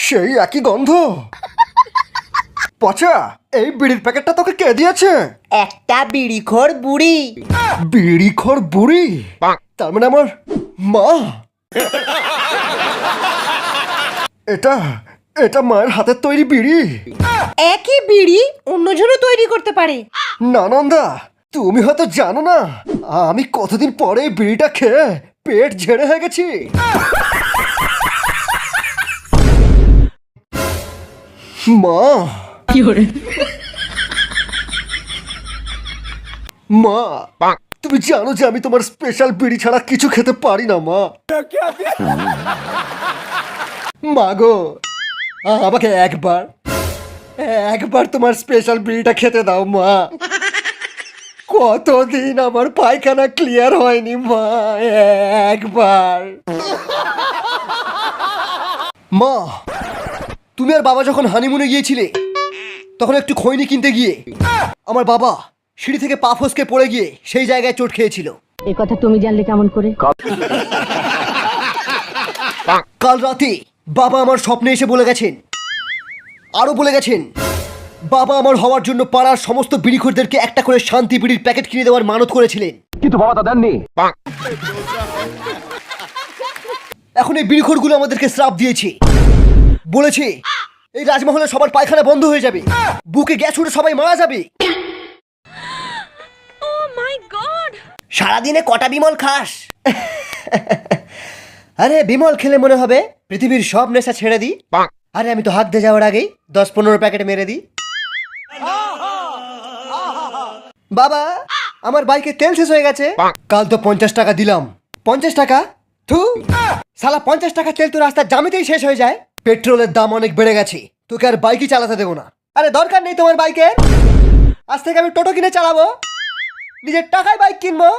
সেই একই গন্ধ। পচা, এই বিড়ির প্যাকেটটা তোকে কে দিয়েছে? একটা বিড়িখোর বুড়ি। বিড়িখোর বুড়ি? তার মানে আমার মা। এটা এটা মায়ের হাতের তৈরি বিড়ি। একই বিড়ি অন্যজনও তৈরি করতে পারে। নানন্দা, তুমি হয়তো জানো না আমি কতদিন পরে এই বিড়িটা খেয়ে পেট ঝেড়ে হয়ে গেছি। মা, মা, তুমি জানো যে আমি তোমার স্পেশাল বিড়ি ছাড়া কিছু খেতে পারি না মা। মা গো, আমাকে একবার একবার তোমার স্পেশাল বিড়িটা খেতে দাও মা। কতদিন আমার পায়খানা ক্লিয়ার হয়নি মা, একবার। মা, তুমি আর বাবা যখন হানিমুনে গিয়েছিলে তখন একটু খৈনি কিনতে গিয়ে আমার বাবা সিঁড়ি থেকে পা ফসকে পড়ে গিয়ে সেই জায়গায় চোট খেয়েছিল। এ কথা তুমি জানলে কেমন করে? কাল রাতে বাবা আমার স্বপ্নে এসে বলে গেছেন, আরো বলে গেছেন বাবা আমার হওয়ার জন্য পাড়ার সমস্ত বিড়িখোরদেরকে একটা করে শান্তি বিড়ির প্যাকেট কিনে দেওয়ার মানত করেছিলেন, কিন্তু বাবা তা দেননি। এখন এই বিড়িখোরগুলো আমাদেরকে শ্রাপ দিয়েছে, বলেছে এই রাজমহলে সবার পায়খানা বন্ধ হয়ে যাবে, বুকে গ্যাস উঠে সবাই মারা যাবে। সারাদিনে কটা বিমল খাস? আরে বিমল খেলে মনে হবে পৃথিবীর সব নেশা ছেড়ে দিই। আরে আমি তো হাত দিয়ে যাওয়ার আগেই 10-15 প্যাকেট মেরে দিই। বাবা, আমার বাইকে তেল শেষ হয়ে গেছে। কাল তো 50 টাকা দিলাম। 50 টাকা? থু, শালা 50 টাকা তেল তো রাস্তার জামিতেই শেষ হয়ে যায়। পেট্রোলের দাম অনেক বেড়ে গেছে, তোকে আর বাইকই চালাতে দেবো না। আরে দরকার নেই তোমার বাইকের, আজ থেকে আমি টোটো কিনে চালাবো, নিজের টাকায় বাইক কিনবো।